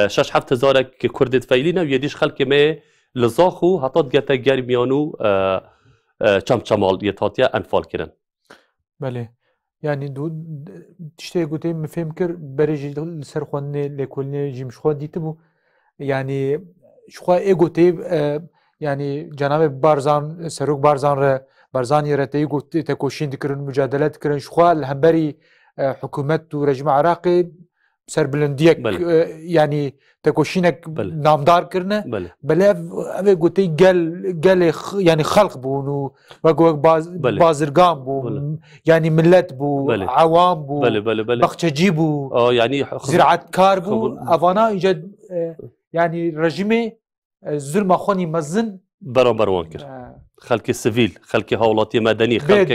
6-7,000 که کردت فیلی نه و یدیش خلک می لزاخو حتی گتا گرمیانو چمال یتاتیا انفال کرن بله یعنی دو تشتی گوته مفهم کر برای سرخوانه لکولنه جیمشخوا دیت بو یعنی شخوا ای گوته یعنی جناب بارزان سروک بارزان را برزانی رتایی گفت تکوشین دکرن مجادله دکرن شخوال همبری حکومت و رژیم عراقی سربلندیک یعنی تکوشینک نامدار کرنه بله اوه گوتی گل یعنی خلق بون و بازرگان بون یعنی ملت بو عوام بو بخچجی بو یعنی زراعتکار بو افانا ایجاد یعنی رژیم ظلم خونی مزن برابر وان کرد خلک سیویل خلک حوالاتی مدنی خلک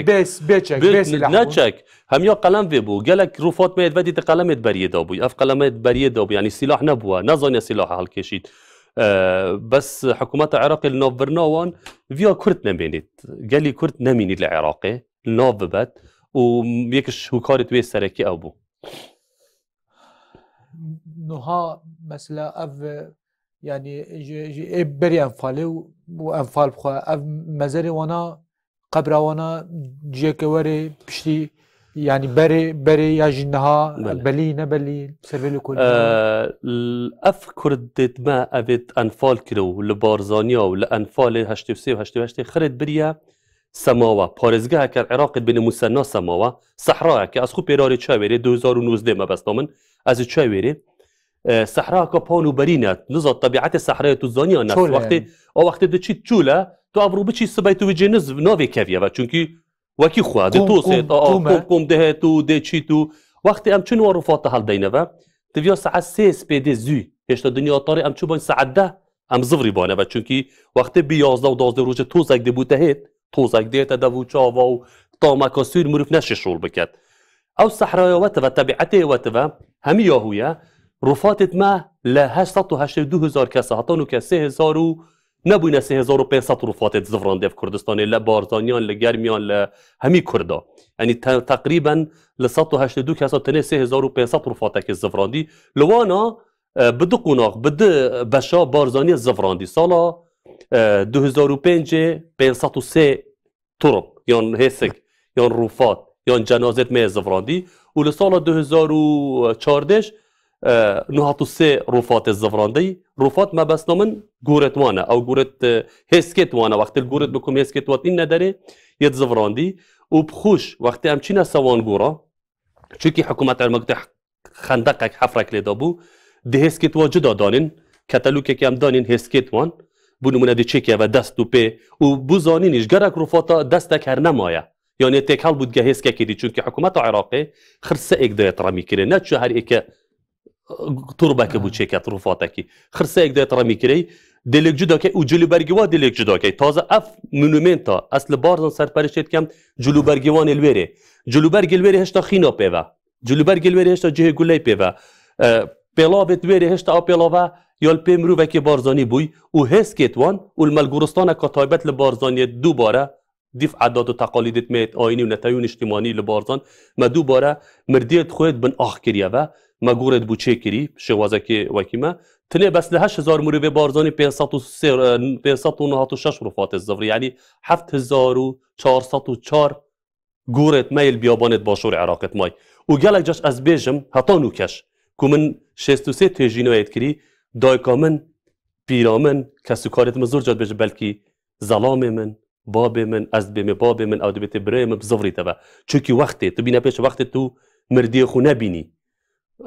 بیچک نچک هم یا قلم وی بو گلک روفات میاد ودی قلمت بریه دابوی اف قلمت بریه دابو یعنی سلاح نبوه نزانی سلاح حل کشید بس حکومت عراق الناف برناوان ویا کرد نمینید گلی کرد نمینید لعراقی الناف ببد و یکش هکارت وی سرکی او بو نوها مثلا اف يعني بري انفالي وانفال بخوا مزاري وانا قبر وانا جيك وري بشتي يعني بري يا جنها بلي نبلي سرفيلو كل اف كردت ما افت انفال كرو لبارزانيا ولا انفال 83 و 88 خرد بريا سماوه پارێزگەها کە عێراقت بینە موسەنا سەماوە سەحراکە ئەس خو پێراری چاوێرێ 2019 مەبەستا من ئەز چاوێرێ سەحراکە پان و بەرینە نزات طبیعەتی سەحرایە تو زانیان نەس وەختێ ئەو وەختێ دەچیت چوولە تو ئەبڕوو بچی سبەیت و بجێ ناوێ کەڤیەوە چونکی وەکی خوا دەتۆسێت کۆم دەهێت و دێچیت و وەختی ئەم چون وەڕوفاتە هەڵدەینەوە دەڤیا سەعەت 3 سپێدێ زووی هێشتا دنیاتاری ئەم چوو بۆن سەعەت 10 ئەم زڤری بانەوە چونکی وەختێ بی 11 و 12 ڕۆژە تۆزێک دەبووتە هێت تۆزێک دێتە دەبوو چاوە و تامەکە سوور مرۆڤ نەشێ شۆڵ بکات ئەو سەحرایەوەتەوە تەبیعەتێوەتەوە هەمی یاهویە ڕوفاتت ما لە 882,000 کەسە هەتان و کە 3,000 و نەبووینە 3,500 ڕوفاتت زڤڕاندێ کوردستانی لە بارزانیان لە گەرمیان لە هەمی کووردا ینی تقریبا لە 182 کەسە تەنێ 3,500 ڕوفاتێکی زڤڕاندی لەوانە بدو قوناغ بدو بەشا بارزانیە زڤڕاندی ساڵا 2005 503 تڕب یان هێسک یان ڕوفات یان جەنازێت مێ زڤڕاندی و لە ساڵا 2014 903 ڕوفاتێ زڤڕاندەی ڕوفات مەبەستا من گورێتوانە ئەو گورت هێسکێتوانە وەختێ گورت بکوم هێسکێتواتین نەدەرێ یەت زڤڕاندی و بخوش وەختێ ئەم چینە سەوان گۆڕە چونکی حکوومەت ئەرمەکوتە خەندەقێک حەفرێک لێدا بوو دهێسکێتوە جدا دانین کەتەلوکێکی ئەم دانین هێسکێتوان بوو نمونە دچێکیەوە دەست و پێ و بوو زانینیش گەرەک ڕوفاتە دەستێک هەر نەمایە یانێ تێک هەڵ بوو گە هێسکێکی دی چونکی حکوومەتە عێراقی خرسەیەک دەیەت ڕەمیکرێ نەچوە هەر ئێکە توربەکە بوو چێکەت ڕوفاتێکی خرسەیەک دەیەت ڕەمیکرەی دلێک جوداکەی و جلوبەرگیوا دلێک جوداکەی تازە ئەف مونومنتە ئەس لە بارزان سەرپەرشێت کەم جلوبەرگیوانی لوێرێ جلوبەرگی لوێرە هێشتا خینۆ پێوە جلوبەرگی لوێرە هێشتا جێ گولەی پێوە پێڵاوێت وێرە هێشتا ئەو پێڵاوە یال پێ مرۆڤێکی بارزانی بووی و هێسکێتوان و مەلگوڕستانە کە تایبەت لە بارزانیە دووبارە دیف عادات و تەقالیدت مێت ئاینی و نەتەوی نیشتیمانی لە بارزان مە دووبارە مردیت خۆت بن ئاخ کریەوە مە گۆرت بوو چێکری شێوازەکی وەکیمە تنێ بەس لە 8,000 مرۆڤێ بارزانی 596 ڕوفاتێ زڤڕی ینی 7,404 گۆرت مەیل بیابانێت باشووری عێراقت مای و گەلێک جەش ئەس بێژم هەتان و کەش کو من 63 توێژینەوەیت کری دایکا من پیرا من کە سوکارێت من زۆر جات بێژە بەلکی زەڵامێ من بابێ من ئەس بێمێ بابێ من ئەو دەبێتێ برێ من بزڤڕیتەوە چونکی وەختێ تو بینە پێش وەختێ تو مردیە خو نەبینی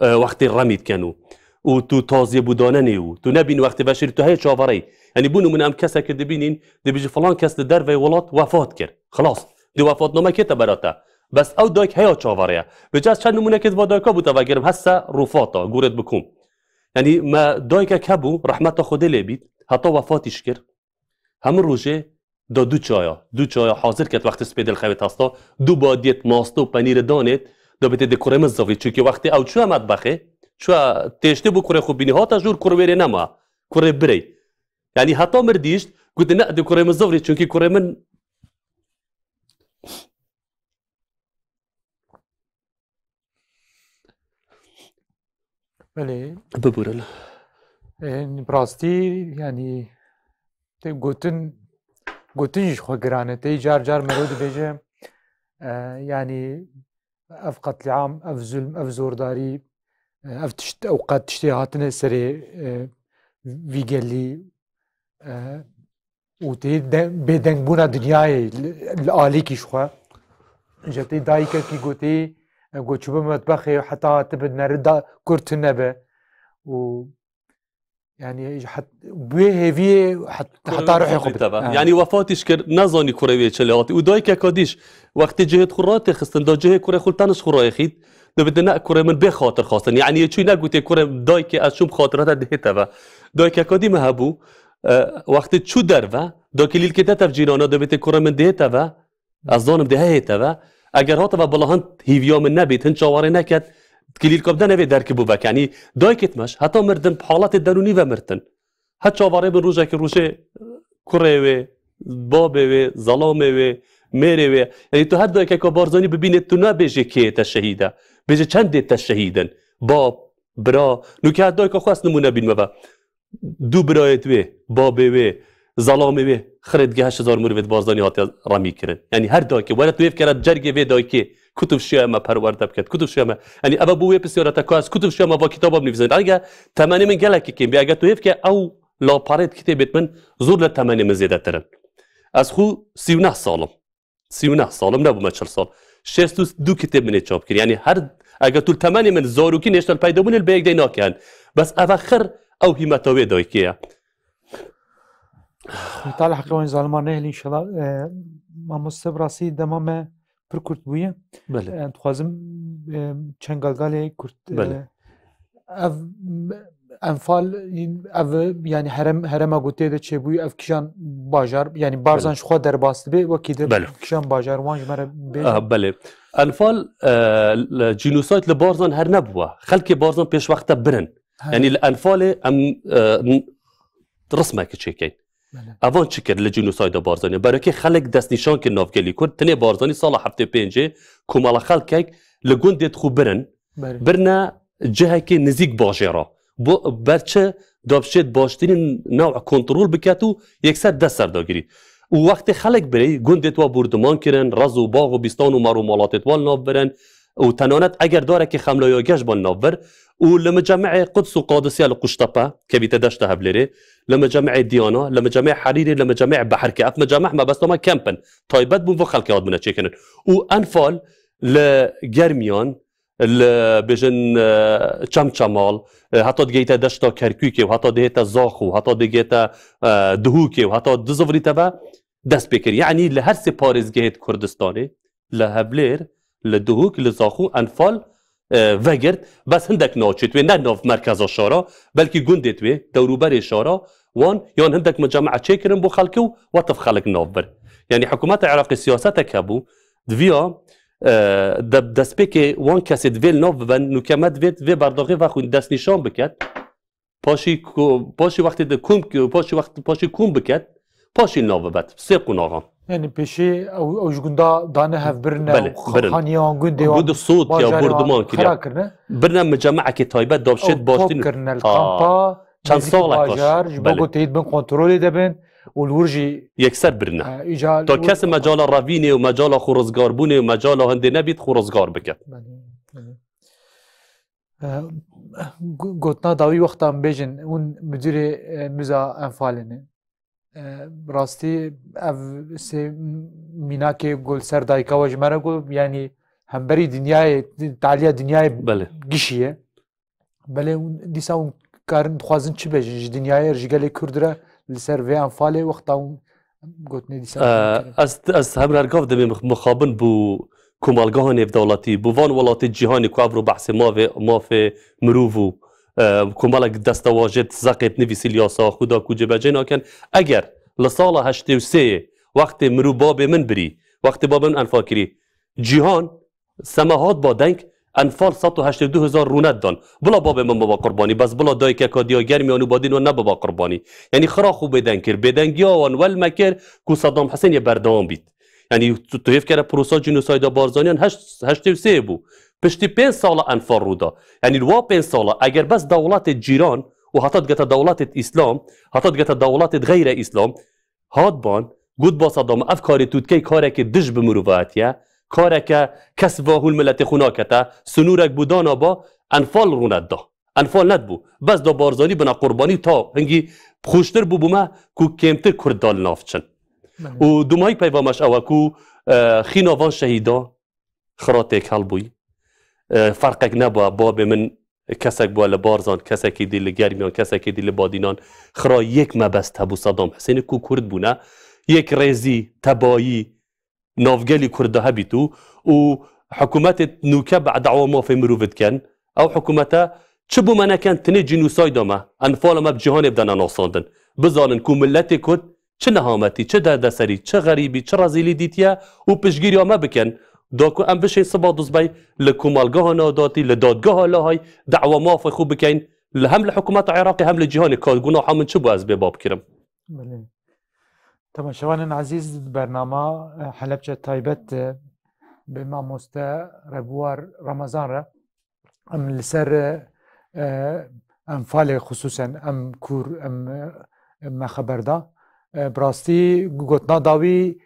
وەختی ڕەمیت کەن و تو تازیە بودانەنێ و تو نەبین وەختی بەشیر تو هەیە چاوەڕێی ئەنی بوون من ئەم کەسێکە دەبینین دەبیژی فڵان کەس لە دەرڤی وڵات وەفات کرد خلاص دی وەفاتنامەکێتە بەراتە بەس ئەو دایک هەیە چاوەڕەیە بەجاست چەند نمونەکێت بۆ دایکا بووتەوە گەرم هەستا ڕوفاتە گورت بکوم ینی مە دایکێک هەبوو ڕەحمەتە خودێ لێ بیت هەتا وەفاتیش کرد هەموو ڕۆژێ دا دوو چایە حاضر کرد وەختی سپێ دڵخەوێت هەستا دوو بادیێت ماستە و پەنیرە دانێت دەبێتێ دە کوڕێ من زەڤری چونکی وەختی ئەو چووە مەتبەخێ چووە تێشتێ بوو کوڕێ خۆ بینی هاتە ژوور کوڕوێرێ نەما کوڕێ برەی ینی هەتا مردیشت گوتی نە دە کوڕێ من زەڤری چونکی کوڕێ من بەێ ببورن ڕاستی ینی گوتنیش خۆگرانە تی جار مەرۆ دەبێژە ینی ئەف قەتلیعام ئەف زولم ئەف زۆرداری ئەف ئەو قەت تشتێ هاتنە سەرێ ویگەلی و بێدەنگبوونە دنیای لە ئالیکیش خوا ژەتی دایکەکی گوتی گۆچوبە مەتبەخێ حتا تبت نەردا کورتن نەبە و يعني بوێ هێویێ حتا ڕحێ خۆ ینی وەفاتیش کرد نازانی کوڕەوێ چلااتی و دایکە کادیش وەختی جهێت خوڕاتێ خستن دا جهێ کوڕێ خولتانش خوڕایەخیت دەبێت نە کوڕێ من بێ خاتر خواستن یعنی چوی نەگوتێ کوڕێ دایکێ ئەچوم خاترەتە دهێتەوە دایکە کادیمە هەبوو وەختی چوو دەرڤە داکلیلکێتە تەفجیرانە دەبێتێ کوڕە من دێتەوە ئەزانم دەهەیەتەوە ئەگەر هاتەوە بەڵاهەن هیڤیا من نەبێت هەن چاوەڕێ نەکرد کلیلکۆبدە نەوێت دەرکی بوو بەکانی دایکتمەش هەتا مردن حاڵەتی دەرونی بە مرتن هەت چاوەڕێ بن ڕۆژێکی ڕوژێ کوڕێوێ بابێوێ زەڵامێوێ مێرێوێ یعنی تو هەر دایکێکە بارزانی ببینێت تو نابێژێ کێتە شەهیدە بێژە چەند دێتە شەهیدن باب برا نوکە هەر دایکە خواست نمونە بینمەوە دوو برایەت وێ بابێوێ زەڵامێوێ خرێتگە 8,000 مرۆڤێت بارزانی هاتە ڕەمیکردن ینی هەر دایکێ وەرە تو وێف کەرە جەرگێ وێ دایکێ کتب شێمە پەروەردە بکەێت کتب شێمە ئەنی ئەبە بوو وێ پرسیارەتە کاس کتب شێمە بۆ کتابە بنویسن ئەگە تەمەنی من گەلێکی کێم بیاگە تو هێفکە ئەو لاپارێت کتێبێت من زۆر لە تەمەنی من زێدەترن ئەس خو 39 ساڵم 39 سالم نبوومە 40 سال 62 کتێب منێ چاپ کرد یعنی هەر ئەگە تو تەمەنی من زۆروکی نێشتەل پەیدەبوونی بە یەکدەی ناکەن بەس ئەڤە خڕ ئەو هیمەتەوێ دایکەیە طالع حقیقەن زالمان نهێلی ئینشەڵا مامۆستا بڕاستی دەمامە پر کورت بوویە دخوازم چەند گەڵگالێ کورت ئەنفال ینی هەرەما گوتێ دەچێ بووی ئەف کیژان باژار ینی بارزانش خوا دەرباست بێ وەکی کیژان باژار وان ژمارە بەێ ئەنفال جینوسایت لە بارزان هەر نەبووە خەڵکی بارزان پێشوەختە برن ینی لە ئەنفالێ ئەم ڕسمێکە چێکەین ئەوان چ کرد لە جینوسایدا بارزانانی بەرەکەی خەڵک دەستنیشان کرد ناوگەلی کورد تنێ بارزانی ساڵە هەفتەی پێنجێ کۆمەڵە خەڵکێک لە گوندێت خو برنە جهێکی نزیک باژێڕە بۆ بەرچە دابشێت باشترین ناو کۆنتڕۆل بکات و یەکسەر دەست سەرداگیری و وەختی خەڵک برێ گوندێت وا بوردمان کردن ڕز و باغ و بیستان و مەڕ و ماڵاتێت وال ناو برن و تەنانەت ئەگەر دارێکی خەملایۆ گەشت بۆ ناوبەر و لە مجەمەعی قودس و قادسیە لە قوشتەپە کە بیتە دەشتە هەولێرێ لە مجەمەعی دیانە لە مجەمەعی حەریرێ لە مجەمەعی بەحرکە ئەف مجەمەع مەبەستەمە کەمپن تایبەت بوون بۆ خەڵکی هاتبوونە چێکردن و ئەنفال لە گەرمیان لە بێژن چەمچەماڵ هەتا دگەیتە دەشتا کەرکووکێ و هەتا دێتە زاخ و هەتا دەگێتە دهوکێ و هەتا دزڤریتەبە دەست پێ کرد یعنی لە هەر سێ پارێزگەهێت کوردستانê لە هەولێر لە دهوک لە زاخ و ئەنفال vegert bes hindek naçît wê ne nav merkeza şara belkî gundê wê dewrûberê şara wan yan hindek micemea çêkirin bo xelkî û wetif xelek nav bir yanî hikûmeta Iraqê siyasetek hebû diviya destpêkê wan kesê divê nav bibin nûkeme divêt vê berdaxê ve xwîn destnîşan biket paşî wextê de paşî kûm biket paşî nav bibet sê qunaxan yani pêşê ew ji gunda dane hevbirine xaniyan gundê gund sot ya borduman kiriye birine micemekê taybet davşêt baştîn çend sala ji bo goteyît bin kontrolê debin û li wir jî yekser birine ta kesê mecala revînê û mecala xûrizgarbûnê û mecala hindê nebît xûrizgar biket gotina dawî wextan bêjin hûn müdîrê miza enfalê ne rastî ev sê mînakê gul ser dayika we ji me re got yanî hemberî dinyayê taliya dinyayê gişiye belê dîsa hûn karin dixwazin çi bêjin ji dinyayê ji gelê Kurd re li ser vê enfalê wexta hûn gotinê dîsa ez hemrergav demê mixabin bû komalgeha nêvdewletî bû van welatê cîhanê ku ev ro behsê mafê mirov û komalek destewajêt zeqêt nivîsî yasa xuda ku cebecê nakin eger li sala heştê û sêyê wextê mirov babê min birî wextê babê min enfal kirî cîhan seme hat ba deng enfal 182,000 rûnet dan bila babê min biba qurbanî bes bila dayikeka diya germiyan û badîn wan nebiba qurbanî yanî xira xû bêdeng kir bêdengiya wan welme kir ku Saddam Husên yê berdewam bît yanî tu hêvkere prosa cînosayda barzaniyan heştê û sêyê bû piştî 5 sala enfal rûda yanî wa 5 sala eger bes dewletê cîran û heta digete dewletê îslam heta digete dewletê geyre îslam hat ban got ba Saddam ev karê tu dikey karekê dij bi mirovatiye kareke kes vahûl milletê xwe nakete sunûrek bû dana ba enfal rûnet da enfal netbû bes da barzanî bina qurbanî ta hingî xweştir bû bûme ku kêmtir Kurd dal nav çin û dumayî peyva meş ew e ku xîna van şehîda xiratêk helbûyî ferqek nebuwe babê min kesek bûye li barzan kesekî dî li germiyan kesekî dî li badînan xira yek mebest hebû Saddam Husênê ku Kurd bûne yek rêzî tebayî navgelî Kurd de hebît û hikûmetê nûke bedewama mafê mirovê dikin ew hikûmete çi bû me nekin tinê cînosayda me enfala me bi cîhanê bidane nasandin bizanin ku milletê Kurd çi nehametî çi derdeserî çi xerîbî çi rezîlî dîtiye û piştgiriya me bikin da ku em bişên siba duzbey li komalgeha nadatî li dadgeha lahay dewa mafê xwe bikin hem li hikûmeta Iraqê hem li cîhanê ka gunaha min çi bû ez bê bab kirim Tamam şevanên ezîz bernama Helepçe taybet bi mamoste Rebûwar Ramezan re em li ser enfalê xusûsen em kûr em me xeberda bi rastî gotina dawî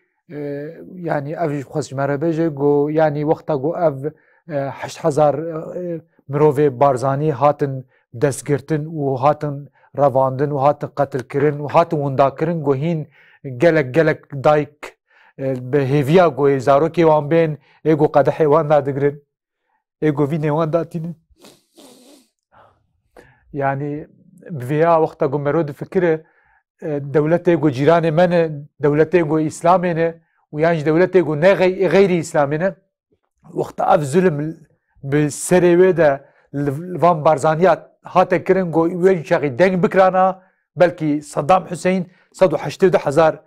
yani ev jî xwest ji me re bêje got yani wexta got ev 8,000 mirovê barzanî hatin destgirtin û hatin revandin û hatin qetilkirin û hatin windakirin got hîn gelek dayik بهيفيا جو زاروكي وان بين ايجو قدحي وان دادقرن ايجو فيني وان داتين يعني بفيا وقتا قمرود فكرة دولتي جو جيران من دولتي جو إسلامنا ويانج دولتي جو غير إسلامنا وقتا أف ظلم بالسريوه ده الوان بارزانيات هاته كرن جو ويل شاقي دنگ بكرانا بلكي صدام حسين 180,000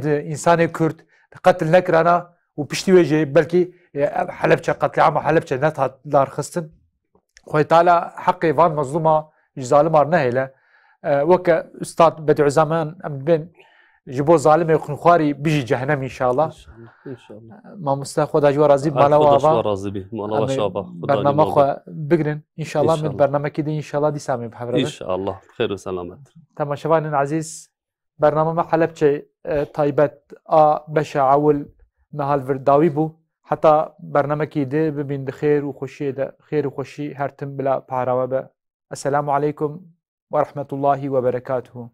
انسان كرد قتل نكرانا وبشتي وجه بلكي حلبشه قتل عام حلبشه نتها دار خستن خوي تعالى حقي فان مظلومه ظالمه نهله وك استاذ بدع زمان ام بين جبو ظالم يكون خواري بيجي جهنم ان شاء الله ان شاء الله ما مستخدم خدا راضي مالا وابا راضي به مالا وشابه برنامج خو بقرن ان شاء الله من برنامج كده ان شاء الله دي سامي بحضرتك ان شاء الله بخير وسلامات تماشاوان عزيز برنامج حلبچه تایبت بشع عول نهال ورداوی بو حتى برنامج كده ببين خير وخوشي ده خير وخوشي هرتم بلا بحراوه. السلام عليكم ورحمة الله وبركاته.